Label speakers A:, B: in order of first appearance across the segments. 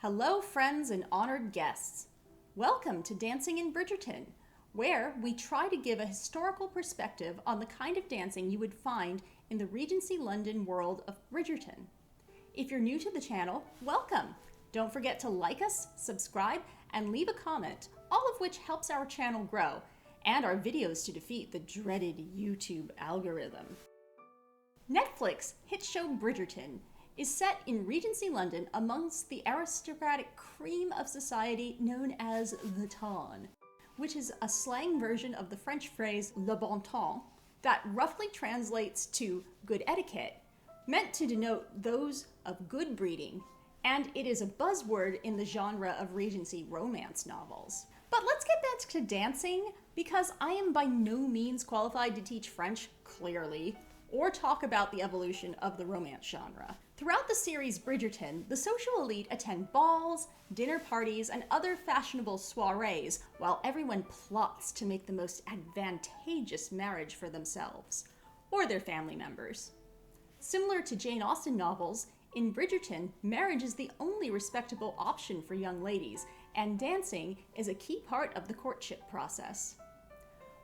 A: Hello, friends and honored guests. Welcome to Dancing in Bridgerton, where we try to give a historical perspective on the kind of dancing you would find in the Regency London world of Bridgerton. If you're new to the channel, welcome. Don't forget to like us, subscribe, and leave a comment, all of which helps our channel grow and our videos to defeat the dreaded YouTube algorithm. Netflix hit show Bridgerton is set in Regency London amongst the aristocratic cream of society known as the ton, which is a slang version of the French phrase le bon ton that roughly translates to good etiquette, meant to denote those of good breeding, and it is a buzzword in the genre of Regency romance novels. But let's get back to dancing, because I am by no means qualified to teach French, clearly, or talk about the evolution of the romance genre. Throughout the series Bridgerton, the social elite attend balls, dinner parties, and other fashionable soirees, while everyone plots to make the most advantageous marriage for themselves, or their family members. Similar to Jane Austen novels, in Bridgerton, marriage is the only respectable option for young ladies, and dancing is a key part of the courtship process.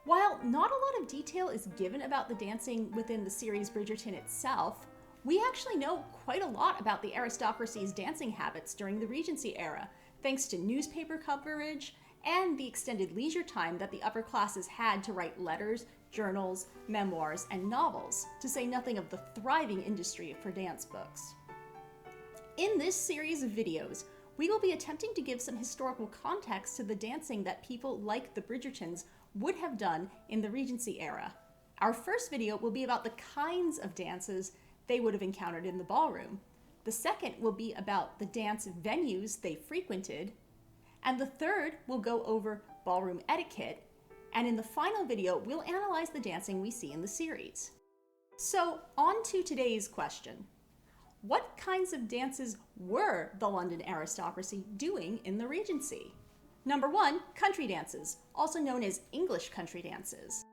A: While not a lot of detail is given about the dancing within the series Bridgerton itself, we actually know quite a lot about the aristocracy's dancing habits during the Regency era, thanks to newspaper coverage and the extended leisure time that the upper classes had to write letters, journals, memoirs, and novels, to say nothing of the thriving industry for dance books. In this series of videos, we will be attempting to give some historical context to the dancing that people like the Bridgertons would have done in the Regency era. Our first video will be about the kinds of dances they would have encountered in the ballroom. The second will be about the dance venues they frequented. And the third will go over ballroom etiquette. And in the final video, we'll analyze the dancing we see in the series. So, on to today's question. What kinds of dances were the London aristocracy doing in the Regency? Number 1, country dances, also known as English country dances.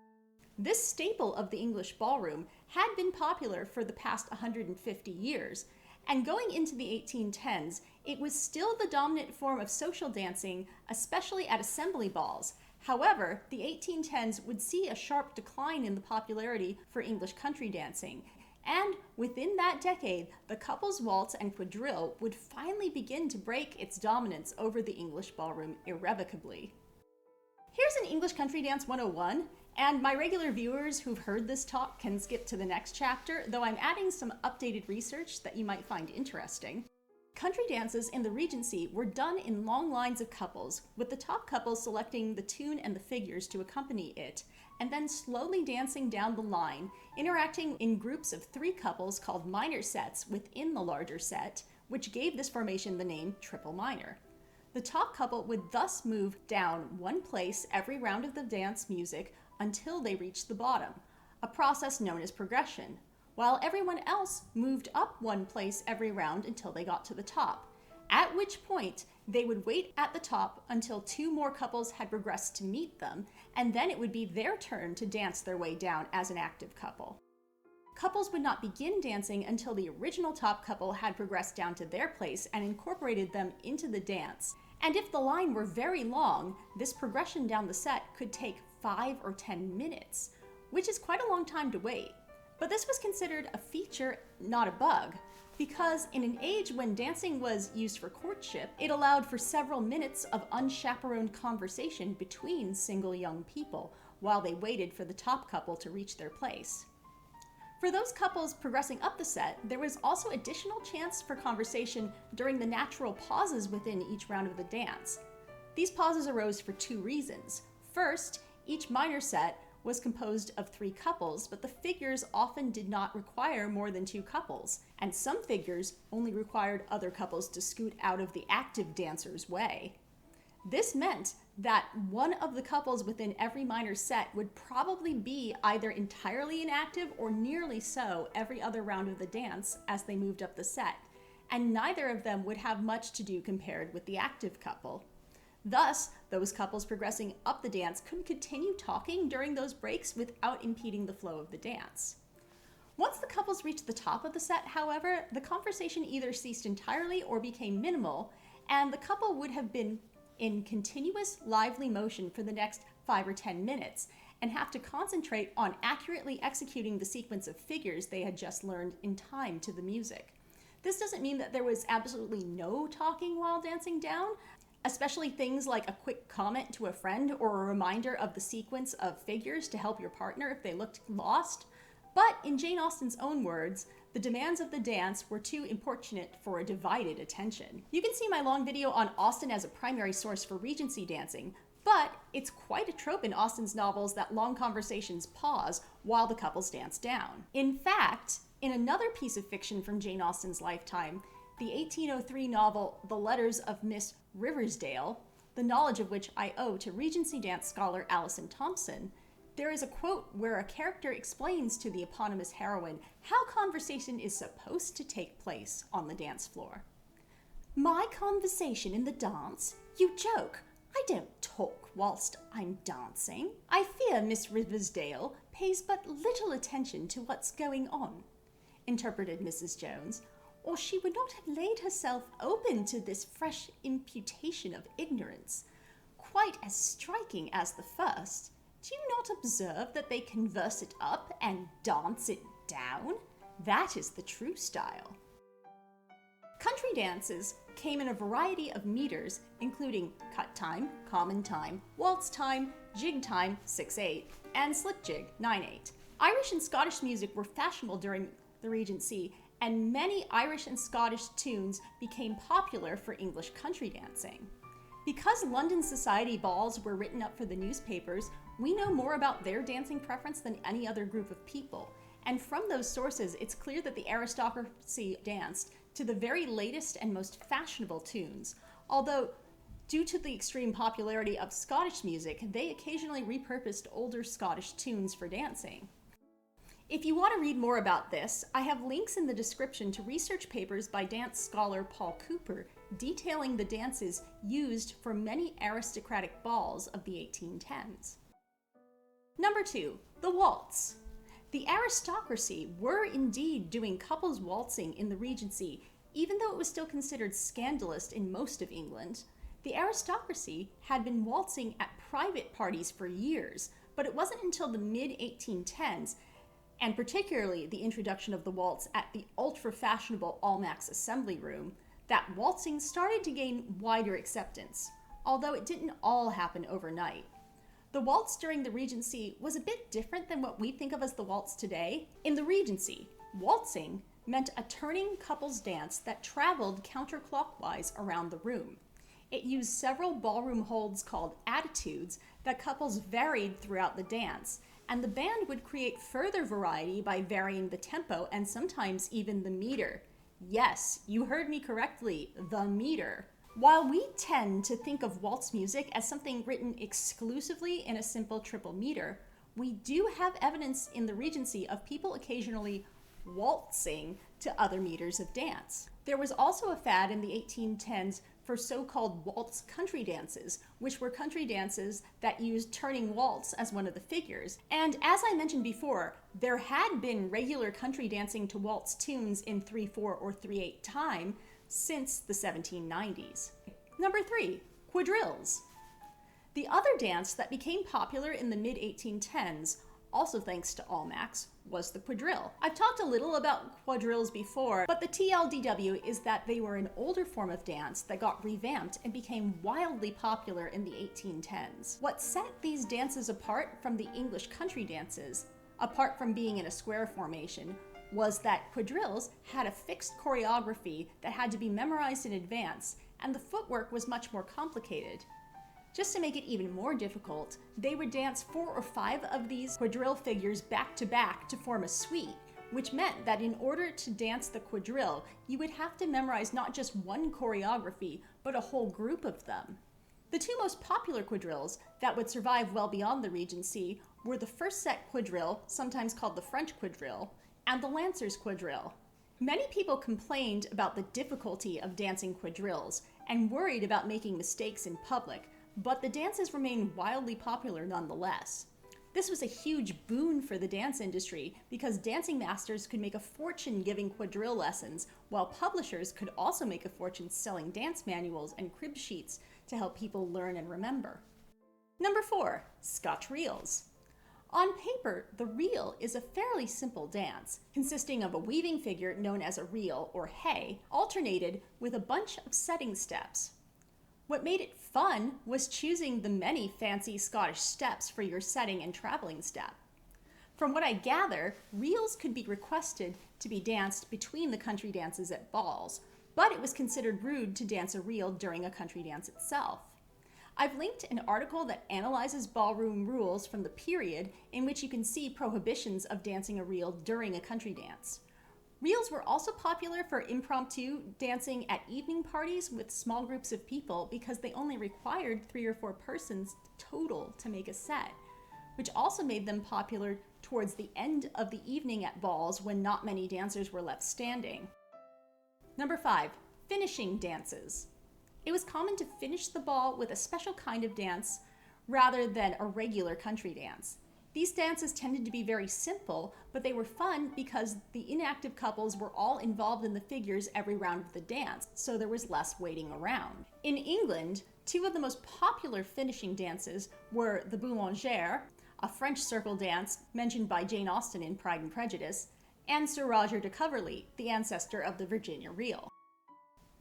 A: This staple of the English ballroom had been popular for the past 150 years, and going into the 1810s, it was still the dominant form of social dancing, especially at assembly balls. However, the 1810s would see a sharp decline in the popularity for English country dancing, and within that decade, the couple's waltz and quadrille would finally begin to break its dominance over the English ballroom irrevocably. Here's an English Country Dance 101, and my regular viewers who've heard this talk can skip to the next chapter, though I'm adding some updated research that you might find interesting. Country dances in the Regency were done in long lines of couples, with the top couple selecting the tune and the figures to accompany it, and then slowly dancing down the line, interacting in groups of 3 couples called minor sets within the larger set, which gave this formation the name triple minor. The top couple would thus move down one place every round of the dance music until they reached the bottom, a process known as progression, while everyone else moved up one place every round until they got to the top, at which point they would wait at the top until 2 more couples had progressed to meet them, and then it would be their turn to dance their way down as an active couple. Couples would not begin dancing until the original top couple had progressed down to their place and incorporated them into the dance. And if the line were very long, this progression down the set could take 5 or 10 minutes, which is quite a long time to wait. But this was considered a feature, not a bug, because in an age when dancing was used for courtship, it allowed for several minutes of unchaperoned conversation between single young people while they waited for the top couple to reach their place. For those couples progressing up the set, there was also additional chance for conversation during the natural pauses within each round of the dance. These pauses arose for 2 reasons. First, each minor set was composed of 3 couples, but the figures often did not require more than 2 couples, and some figures only required other couples to scoot out of the active dancer's way. This meant that one of the couples within every minor set would probably be either entirely inactive or nearly so every other round of the dance as they moved up the set, and neither of them would have much to do compared with the active couple. Thus, those couples progressing up the dance could continue talking during those breaks without impeding the flow of the dance. Once the couples reached the top of the set, however, the conversation either ceased entirely or became minimal, and the couple would have been in continuous lively motion for the next 5 or 10 minutes and have to concentrate on accurately executing the sequence of figures they had just learned in time to the music. This doesn't mean that there was absolutely no talking while dancing down, especially things like a quick comment to a friend or a reminder of the sequence of figures to help your partner if they looked lost. But in Jane Austen's own words, the demands of the dance were too importunate for a divided attention. You can see my long video on Austen as a primary source for Regency dancing, but it's quite a trope in Austen's novels that long conversations pause while the couples dance down. In fact, in another piece of fiction from Jane Austen's lifetime, the 1803 novel The Letters of Miss Riversdale, the knowledge of which I owe to Regency dance scholar Alison Thompson, there is a quote where a character explains to the eponymous heroine how conversation is supposed to take place on the dance floor. "My conversation in the dance? You joke. I don't talk whilst I'm dancing. I fear Miss Riversdale pays but little attention to what's going on," interpreted Mrs. Jones, "or she would not have laid herself open to this fresh imputation of ignorance. Quite as striking as the first. Do you not observe that they converse it up and dance it down? That is the true style." Country dances came in a variety of meters, including cut time, common time, waltz time, jig time 6/8, and slip jig 9/8. Irish and Scottish music were fashionable during the Regency, and many Irish and Scottish tunes became popular for English country dancing. Because London society balls were written up for the newspapers, we know more about their dancing preference than any other group of people. And from those sources, it's clear that the aristocracy danced to the very latest and most fashionable tunes, although due to the extreme popularity of Scottish music, they occasionally repurposed older Scottish tunes for dancing. If you want to read more about this, I have links in the description to research papers by dance scholar Paul Cooper detailing the dances used for many aristocratic balls of the 1810s. Number 2, the waltz. The aristocracy were indeed doing couples waltzing in the Regency, even though it was still considered scandalous in most of England. The aristocracy had been waltzing at private parties for years, but it wasn't until the mid-1810s, and particularly the introduction of the waltz at the ultra-fashionable Almack's Assembly Room, that waltzing started to gain wider acceptance, although it didn't all happen overnight. The waltz during the Regency was a bit different than what we think of as the waltz today. In the Regency, waltzing meant a turning couples dance that traveled counterclockwise around the room. It used several ballroom holds called attitudes that couples varied throughout the dance, and the band would create further variety by varying the tempo and sometimes even the meter. Yes, you heard me correctly, the meter. While we tend to think of waltz music as something written exclusively in a simple triple meter, we do have evidence in the Regency of people occasionally waltzing to other meters of dance. There was also a fad in the 1810s for so-called waltz country dances, which were country dances that used turning waltz as one of the figures. And as I mentioned before, there had been regular country dancing to waltz tunes in 3/4 or 3/8 time since the 1790s. Number 3, quadrilles. The other dance that became popular in the mid-1810s, also thanks to Almack's, was the quadrille. I've talked a little about quadrilles before, but the TLDW is that they were an older form of dance that got revamped and became wildly popular in the 1810s. What set these dances apart from the English country dances, apart from being in a square formation, was that quadrilles had a fixed choreography that had to be memorized in advance, and the footwork was much more complicated. Just to make it even more difficult, they would dance 4 or 5 of these quadrille figures back to back to form a suite, which meant that in order to dance the quadrille, you would have to memorize not just one choreography, but a whole group of them. The two most popular quadrilles that would survive well beyond the Regency were the first set quadrille, sometimes called the French quadrille, and the Lancers quadrille. Many people complained about the difficulty of dancing quadrilles and worried about making mistakes in public, but the dances remained wildly popular nonetheless. This was a huge boon for the dance industry because dancing masters could make a fortune giving quadrille lessons, while publishers could also make a fortune selling dance manuals and crib sheets to help people learn and remember. Number 4, Scoth Reels. On paper, the reel is a fairly simple dance, consisting of a weaving figure known as a reel or hay, alternated with a bunch of setting steps. What made it fun was choosing the many fancy Scottish steps for your setting and traveling step. From what I gather, reels could be requested to be danced between the country dances at balls, but it was considered rude to dance a reel during a country dance itself. I've linked an article that analyzes ballroom rules from the period in which you can see prohibitions of dancing a reel during a country dance. Reels were also popular for impromptu dancing at evening parties with small groups of people because they only required 3 or 4 persons total to make a set, which also made them popular towards the end of the evening at balls when not many dancers were left standing. Number 5, finishing dances. It was common to finish the ball with a special kind of dance rather than a regular country dance. These dances tended to be very simple, but they were fun because the inactive couples were all involved in the figures every round of the dance, so there was less waiting around. In England, 2 of the most popular finishing dances were the boulangère, a French circle dance mentioned by Jane Austen in Pride and Prejudice, and Sir Roger de Coverley, the ancestor of the Virginia reel.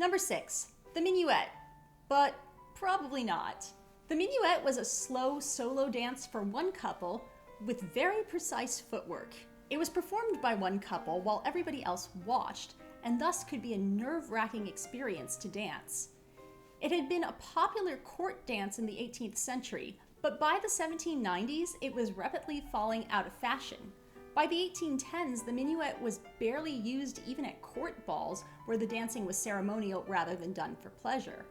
A: Number 6, the minuet, but probably not. The minuet was a slow solo dance for one couple with very precise footwork. It was performed by one couple while everybody else watched, and thus could be a nerve-wracking experience to dance. It had been a popular court dance in the 18th century, but by the 1790s, it was rapidly falling out of fashion. By the 1810s, the minuet was barely used even at court balls, where the dancing was ceremonial rather than done for pleasure.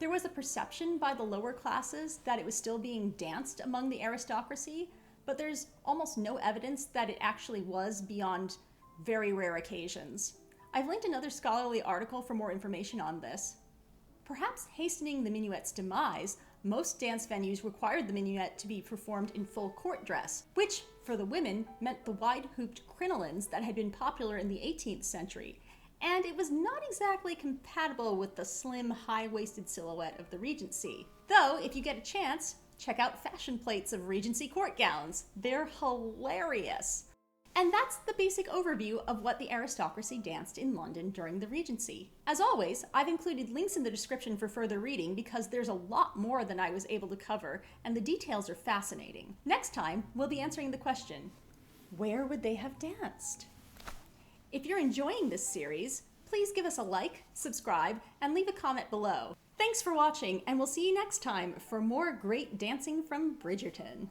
A: There was a perception by the lower classes that it was still being danced among the aristocracy, but there's almost no evidence that it actually was beyond very rare occasions. I've linked another scholarly article for more information on this. Perhaps hastening the minuet's demise, most dance venues required the minuet to be performed in full court dress, which, for the women, meant the wide-hooped crinolines that had been popular in the 18th century, and it was not exactly compatible with the slim, high-waisted silhouette of the Regency. Though, if you get a chance, check out fashion plates of Regency court gowns. They're hilarious. And that's the basic overview of what the aristocracy danced in London during the Regency. As always, I've included links in the description for further reading because there's a lot more than I was able to cover, and the details are fascinating. Next time, we'll be answering the question, where would they have danced? If you're enjoying this series, please give us a like, subscribe, and leave a comment below. Thanks for watching, and we'll see you next time for more great dancing from Bridgerton.